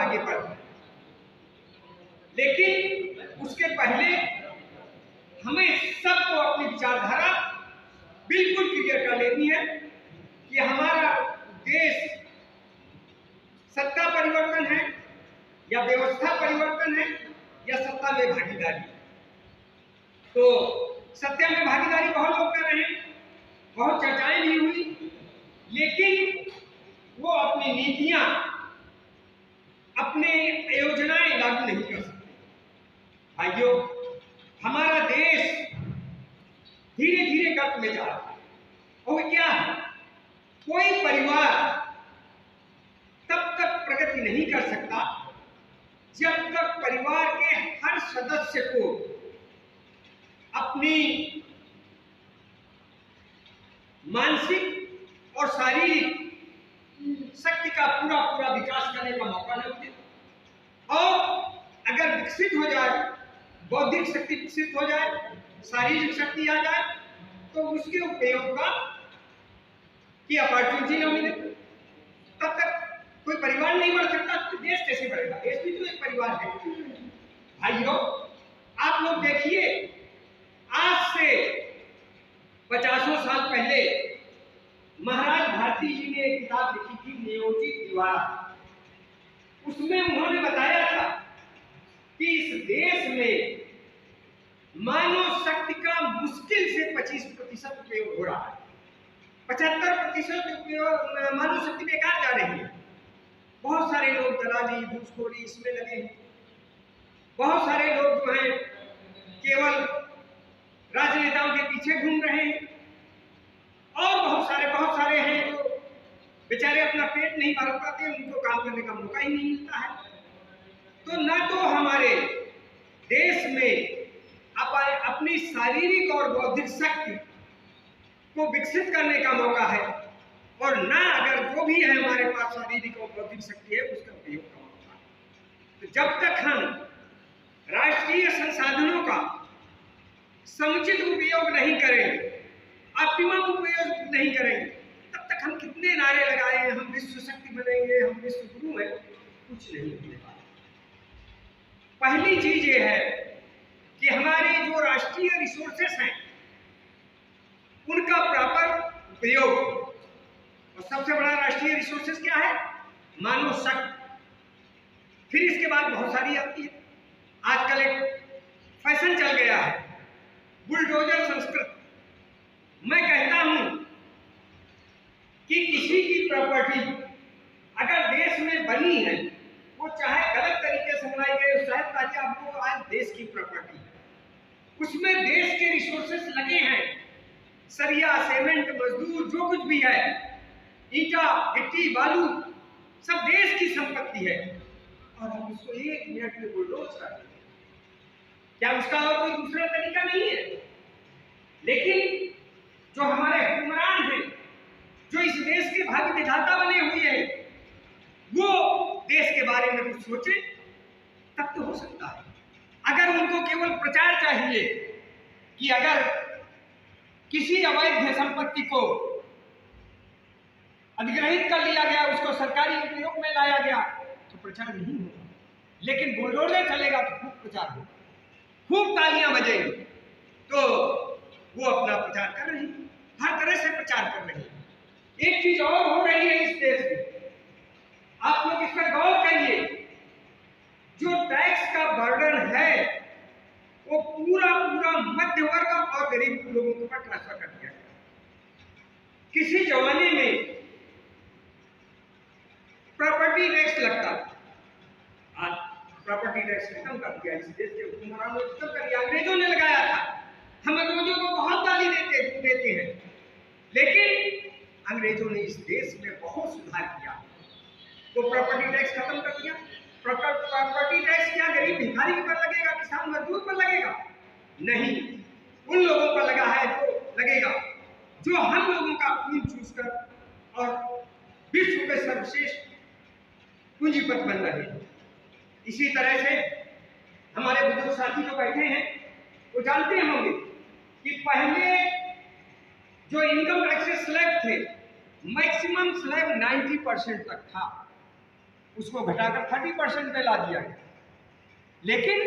आगे बढ़ता है। लेकिन उसके पहले हमें सबको अपनी विचारधारा बिल्कुल क्लियर कर लेनी है कि हमारा देश सत्ता परिवर्तन है या व्यवस्था परिवर्तन है या सत्ता में भागीदारी। तो सत्ता में भागीदारी बहुत लोग कर रहे हैं, बहुत चर्चाएं भी हुई, लेकिन वो अपनी नीतियां, अपने योजनाएं लागू नहीं कर सकते। भाइयों, हमारा देश धीरे धीरे गर्त में जा रहा है। और क्या है, कोई परिवार तब तक प्रगति नहीं कर सकता जब तक परिवार के हर सदस्य को अपनी मानसिक और शारीरिक शक्ति का पूरा पूरा विकास करने का मौका न मिले। और अगर विकसित हो जाए, बौद्धिक शक्ति विकसित हो जाए, शारीरिक शक्ति आ जाए, तो उसके उपयोग का की अपॉर्चुनिटी न मिले, तब तक कोई परिवार नहीं बढ़ सकता। तो देश कैसे बढ़ेगा? देश भी तो एक परिवार है। भाइयों, आप लोग देखिए, आज से 50 साल पहले महाराज भारती जी ने एक किताब लिखी थी, नियोजित दीवार। उसमें उन्होंने बताया था कि इस देश में मानव शक्ति का मुश्किल से 25% उपयोग हो रहा है। 75% उपयोग मानव शक्ति बेकार जा रही है। बहुत सारे लोग दलाली, घूसखोरी इसमें लगे हैं। बहुत सारे लोग जो हैं केवल राजनेताओं के पीछे घूम रहे हैं, और बहुत सारे हैं जो बेचारे अपना पेट नहीं भर पाते, उनको काम करने का मौका ही नहीं मिलता है। तो न तो हमारे देश में अपनी शारीरिक और बौद्धिक शक्ति को विकसित करने का मौका है, और न अगर जो भी है हमारे पास शारीरिक और बौद्धिक शक्ति है उसका उपयोग का मौका है। तो जब तक हम राष्ट्रीय संसाधनों का समुचित उपयोग नहीं करेंगे, ऑप्टिमम उपयोग नहीं करेंगे, तब तक हम कितने नारे लगाए हैं, हम विश्व शक्ति बनेंगे, हम विश्व गुरु हैं, कुछ नहीं होने वाला। पहली चीज ये है कि हमारे जो राष्ट्रीय रिसोर्सेस हैं उनका प्रॉपर उपयोग। और सबसे बड़ा राष्ट्रीय रिसोर्सेस क्या है? मानव शक्ति। फिर इसके बाद बहुत सारी आती है। आजकल एक फैशन चल गया है, बुलडोजर संस्कृत। मैं कहता हूं कि किसी की प्रॉपर्टी अगर देश में बनी है, वो चाहे गलत तरीके से बनाई गई, शायद ताकि आपको आज देश की प्रॉपर्टी है, उसमें देश के रिसोर्सेस लगे हैं, सरिया, सीमेंट, मजदूर, जो कुछ भी है, ईटा, मिट्टी, बालू, सब देश की संपत्ति है, और हम उसको 1 मिनट में बुलडोज कर देते हैं। क्या उसका और कोई दूसरा तरीका नहीं है? लेकिन जो हमारे हुक्मरान हैं, जो इस देश के भाग्य विधाता बने हुए हैं, वो देश के बारे में कुछ सोचे तब तो हो सकता है। अगर उनको केवल प्रचार चाहिए कि अगर किसी अवैध संपत्ति को अधिग्रहित कर लिया गया, उसको सरकारी उपयोग में लाया गया, तो प्रचार नहीं होगा। लेकिन बुलडोजर चलेगा तो खूब प्रचार होगा, खूब तालियां बजेंगी। तो वो अपना प्रचार कर रही है, हर तरह से प्रचार कर रही है। एक चीज और हो रही है इस देश में, आप लोग इस पर गौर करिए। जो टैक्स का बर्डन है वो पूरा पूरा मध्य वर्ग और गरीब लोगों के ऊपर ट्रांसफर कर दिया गया। किसी जमाने में प्रॉपर्टी टैक्स लगता था, आज प्रॉपर्टी टैक्स खत्म कर दिया। इस देश के हुक्मरानों ने खत्म कर दिया, अंग्रेजों ने लगाया था। हम अंग्रेजों को बहुत गाली देते हैं, लेकिन अंग्रेजों ने इस देश में बहुत सुधार किया। तो प्रॉपर्टी टैक्स खत्म कर दिया। प्रॉपर्टी टैक्स क्या गरीब भिखारी पर लगेगा, किसान मजदूर पर लगेगा? नहीं, उन लोगों पर लगा है जो लगेगा जो हम लोगों का खून चूसकर और विश्व के सर्वश्रेष्ठ पूंजीपति बन रहे हैं। इसी तरह से हमारे बुजुर्ग साथी जो बैठे हैं वो जानते होंगे कि पहले जो इनकम टैक्स स्लैब थे, मैक्सिमम स्लैब 90% तक था। उसको घटाकर 30% पे ला दिया गया। लेकिन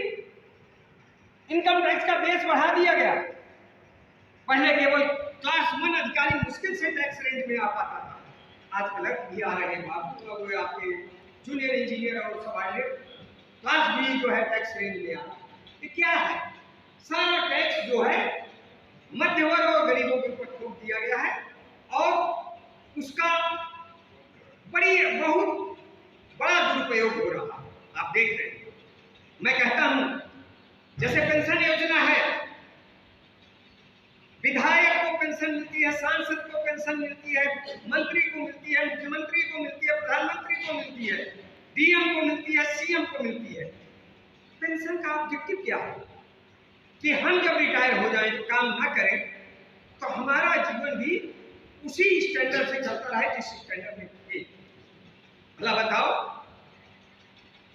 इनकम टैक्स का बेस बढ़ा दिया गया। पहले केवल क्लास 1 अधिकारी मुश्किल से टैक्स रेंज में आ पाता था, आज क्लर्क भी आ रहे हैं बाबू, अब आपके जूनियर इंजीनियर और सबऑर्डिनेट क्लास भी जो है टैक्स रेंज में आ रहा है। ये क्या है? सारा टैक्स जो है मध्य वर्ग और गरीबों के ऊपर थोप दिया गया है और उसका बहुत बड़ा दुरुपयोग हो रहा है। आप देख रहे हैं, मैं कहता हूं जैसे पेंशन योजना है, विधायक को पेंशन मिलती है, सांसद को पेंशन मिलती है, मंत्री को मिलती है, मुख्यमंत्री को मिलती है, प्रधानमंत्री को मिलती है, डीएम को मिलती है, सीएम को मिलती है। पेंशन का ऑब्जेक्टिव क्या है कि हम जब रिटायर हो जाएं, काम ना करें, तो हमारा जीवन भी उसी स्टैंडर्ड से चलता रहे जिस स्टैंडर्ड में थे। भला बताओ,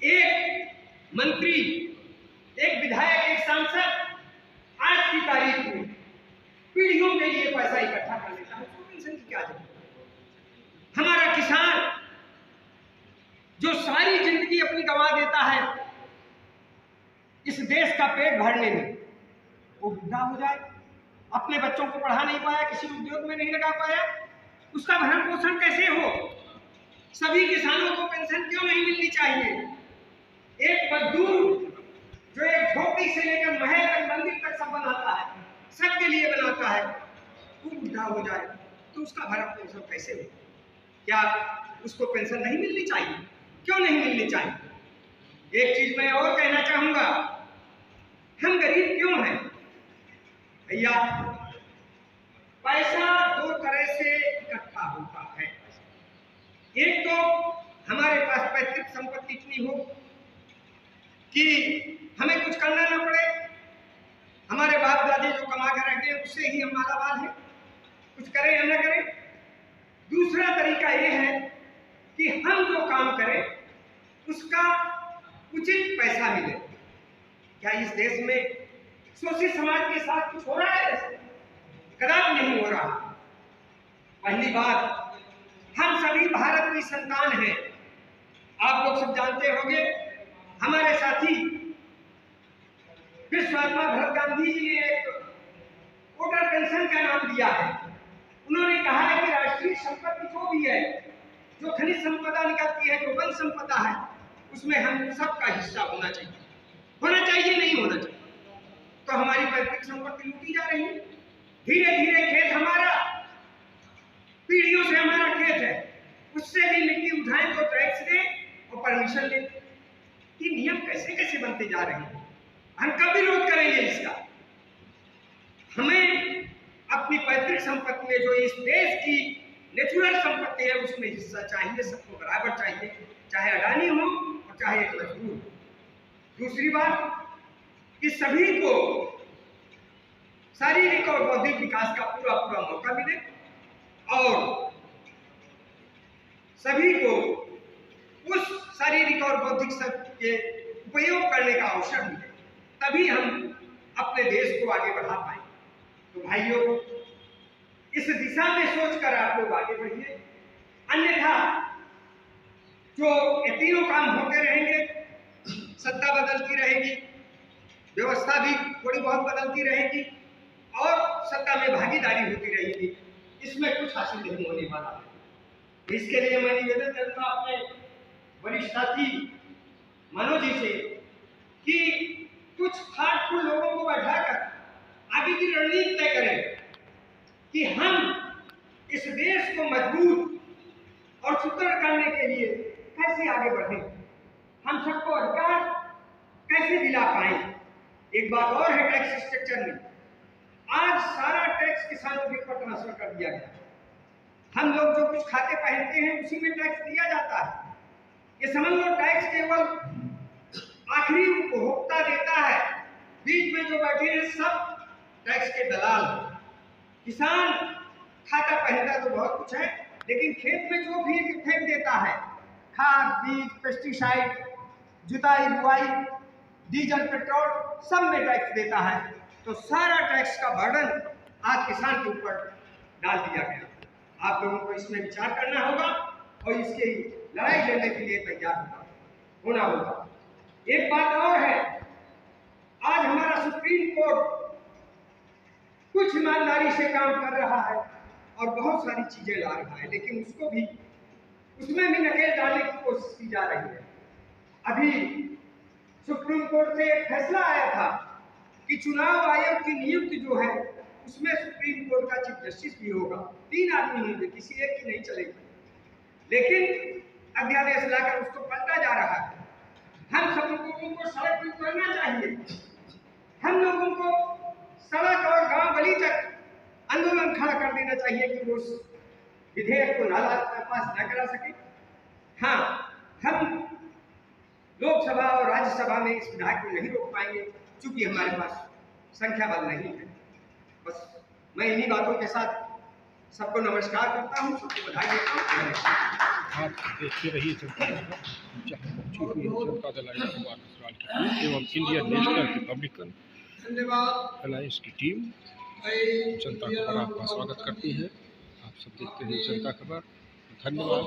एक मंत्री, एक विधायक, एक सांसद आज की तारीख में पीढ़ियों के लिए पैसा इकट्ठा कर लेता है, उसको पेंशन की क्या जरूरत? हमारा किसान जो सारी जिंदगी अपनी गंवा देता है इस देश का पेट भरने में, वो बुढ़ा हो जाए, अपने बच्चों को पढ़ा नहीं पाया, किसी उद्योग में नहीं लगा पाया, उसका भरण पोषण कैसे हो? सभी किसानों को पेंशन क्यों नहीं मिलनी चाहिए? एक मजदूर जो एक झोपड़ी से लेकर महल तक, मंदिर तक सब बनाता है, सबके लिए बनाता है, वो बुढ़ा हो जाए तो उसका भरण पोषण कैसे हो? क्या उसको पेंशन नहीं मिलनी चाहिए? क्यों नहीं मिलनी चाहिए? एक चीज मैं और कहना चाहूंगा, हम गरीब क्यों हैं भैया? पैसा दो तरह से इकट्ठा होता है। एक तो हमारे पास पैतृक संपत्ति इतनी हो कि हमें कुछ करना ना पड़े, हमारे बाप दादी जो कमा कर रखे हैं उससे ही हम मालामाल हैं, कुछ करें या न करें। दूसरा तरीका यह है कि हम जो काम करें उसका उचित पैसा मिले। क्या इस देश में शोषित समाज के साथ कुछ हो रहा है? कदापि नहीं हो रहा। पहली बात, हम सभी भारत की संतान हैं। आप लोग सब जानते होंगे, हमारे साथी विश्वकर्मा भरत गांधी जी ने एक वोटर पेंशन का नाम दिया है। उन्होंने कहा है कि राष्ट्रीय संपत्ति जो भी है, जो खनिज संपदा निकलती है, जो वन संपदा है, उसमें हम सबका हिस्सा होना चाहिए। होना चाहिए, नहीं होना चाहिए? तो हमारी पैतृक संपत्ति लूटी जा रही है। धीरे धीरे खेत हमारा, पीढ़ियों से हमारा खेत है, उससे भी मिट्टी उठाएं तो टैक्स दें और परमिशन लें। ये नियम कैसे कैसे बनते जा रहे हैं? हम कब विरोध करेंगे इसका? हमें अपनी पैतृक संपत्ति में जो इस देश की नेचुरल संपत्ति है उसमें हिस्सा चाहिए, सबको बराबर चाहिए, चाहे अडानी हो और चाहे एक मजदूर। दूसरी बात कि सभी को शारीरिक और बौद्धिक विकास का पूरा पूरा मौका मिले और सभी को उस शारीरिक और बौद्धिक शक्ति के उपयोग करने का अवसर मिले, तभी हम अपने देश को आगे बढ़ा पाएंगे। तो भाइयों, इस दिशा में सोचकर आप लोग आगे बढ़िए, अन्यथा जो ये तीनों काम होते रहेंगे, सत्ता बदलती रहेगी, व्यवस्था भी थोड़ी बहुत बदलती रहेगी और सत्ता में भागीदारी होती रहेगी, इसमें कुछ हासिल नहीं होने वाला है। इसके लिए मैं निवेदन करता हूं अपने वरिष्ठ साथी मनोज जी से कि कुछ थाटफुल लोगों को बैठाकर आगे की रणनीति तय करें कि हम इस देश को मजबूत और सुदृढ़ करने के लिए कैसे आगे बढ़ें, हम सबको अधिकार कैसे दिला पाएं। एक बात और है, टैक्स स्ट्रक्चर में आज सारा टैक्स किसानों के ऊपर ट्रांसफर कर दिया गया। हम लोग जो कुछ खाते पहनते हैं उसी में टैक्स दिया जाता है। ये समझ लो टैक्स केवल आखिरी उपभोक्ता देता है, बीच में जो बैठे हैं सब टैक्स के दलाल। किसान खाता पहनता तो बहुत कुछ है, लेकिन खेत में जो भी फेंक देता है, खाद, बीज, पेस्टिसाइड, जुताई बुआई, डीजल, पेट्रोल, सब में टैक्स देता है। तो सारा टैक्स का बर्डन आज किसान के ऊपर डाल दिया गया। आप लोगों को इसमें विचार करना होगा और इसके लड़ाई लड़ने के लिए तैयार होना होगा। एक बात और है, आज हमारा सुप्रीम कोर्ट कुछ ईमानदारी से काम कर रहा है और बहुत सारी चीजें ला रहा है, लेकिन उसमें भी नकेल डालने की कोशिश की जा रही है। अभी सुप्रीम कोर्ट से एक फैसला आया था कि चुनाव आयोग की नियुक्ति जो है उसमें सुप्रीम कोर्ट का चीफ जस्टिस भी होगा, 3 आदमी होंगे, किसी एक की नहीं चलेगी। लेकिन अध्यादेश लाकर उसको पलटा जा रहा है। हम सब लोगों को सड़क पर उतरना चाहिए, हम लोगों को सड़क और गांव गली तक आंदोलन खड़ा कर देना चाहिए कि वो विधेयक को पास न करा सके। हाँ, हम लोकसभा और राज्यसभा में इस विधायक को नहीं रोक पाएंगे क्योंकि हमारे पास संख्या बल नहीं है। बस मैं इन्हीं बातों के साथ सबको नमस्कार करता हूँ, सबको बधाई देता हूँ। आप देखते रहिए जनता दल एवं इंडियन नेशनल रिपब्लिकन अलायंस की टीम जनता खबर आपका स्वागत करती है। आप सब देखते हैं जनता खबर। धन्यवाद।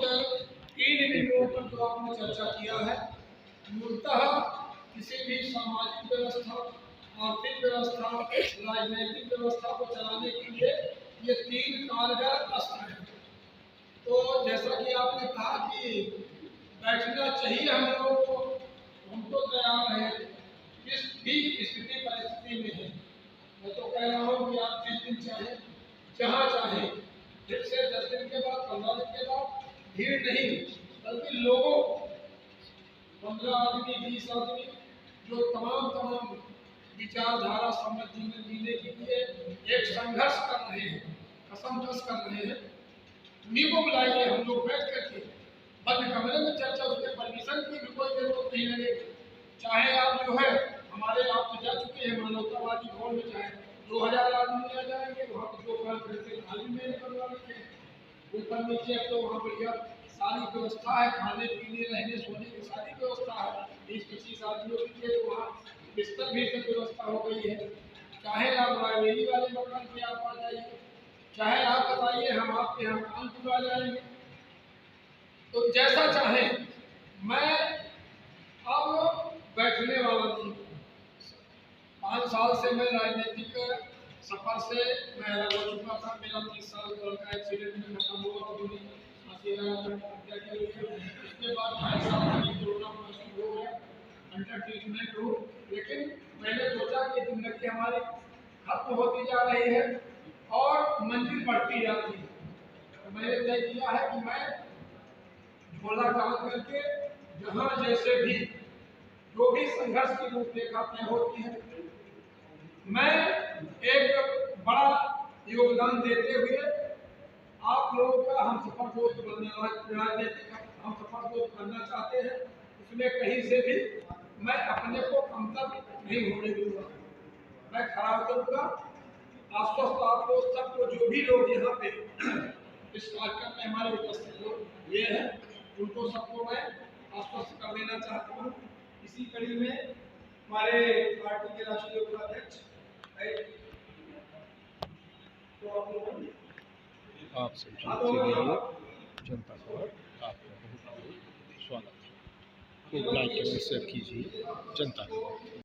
3 बिंदुओं पर जो आपने चर्चा किया है, मूलतः किसी भी सामाजिक व्यवस्था, आर्थिक व्यवस्था, राजनीतिक व्यवस्था को चलाने के लिए ये 3 कारगर अस्त्र हैं। तो जैसा कि आपने कहा कि बैठना चाहिए हम लोगों को, हम तो तैयार हैं, किस भी स्थिति परिस्थिति में है। मैं तो कह रहा हूँ कि आप जिस दिन चाहे, जहाँ चाहे, फिर से 10 दिन के बाद, 15 दिन के बाद, भीड़ नहीं बल्कि लोगों, 15 आदमी, 20 आदमी जो तमाम विचारधारा सम्मत जीवन जीने के लिए एक संघर्ष कर रहे हैं, असंतोष कर रहे हैं, उन्हीं को बुलाइए। हम लोग बैठ करके बंद कमरे में चर्चा, उसके परमिशन की भी कोई जरूरत नहीं लगेगी। चाहे आप जो है हमारे, आप तो जा चुके हैं मानवतावादी भवन में, चाहे 2000 आदमी आ जाएंगे, वहाँ पर जो काम करके खाली में करवा लेते हैं। ऊपर नीचे तो वहाँ बढ़िया सारी व्यवस्था है, खाने पीने रहने सोने की सारी व्यवस्था है। 20-25 आदमियों के लिए वहाँ बिस्तर भी सब व्यवस्था हो गई है। चाहे आप रायवेली वाले मकान पे आप आ जाइए, चाहे आप बताइए हम आपके यहाँ कानपुर आ जाएंगे, तो जैसा चाहे। मैं अब बैठने वाला नहीं, 5 साल से मैं राजनीतिक सफर से मैं अलग हो चुका था। मेरा 30 साल का एक्सीडेंट में खत्म हुआ, उसके बाद 2.5 साल कोरोना पॉजिटिव हो गया, अंडर ट्रीटमेंट हो। लेकिन मैंने सोचा कि जिंदगी हमारी खत्म होती जा रही है और मंजिल बढ़ती जाती है, तो मैंने तय किया है कि मैं झोला टांग करके जहाँ जैसे भी जो भी संघर्ष की रूपरेखा तय होती है, मैं एक बड़ा योगदान देते हुए आप लोगों का हम सफर दोस्त राजनीतिक हम सफर दोस्त बनना चाहते हैं, उसमें कहीं से भी मैं अपने को कमतर नहीं होने दूंगा। मैं खड़ा उतरूंगा, आश्वस्त आप लोग सबको, जो भी लोग यहाँ पे इस कार्यक्रम में हमारे उपस्थित लोग ये हैं, उनको सबको मैं आश्वस्त कर देना चाहता हूँ। इसी कड़ी में हमारे पार्टी के राष्ट्रीय उपाध्यक्ष आप सब देखते रहिए जनता खबर। आपका बहुत बहुत स्वागत है। तो लाइक करें, शेयर कीजिए जनता खबर।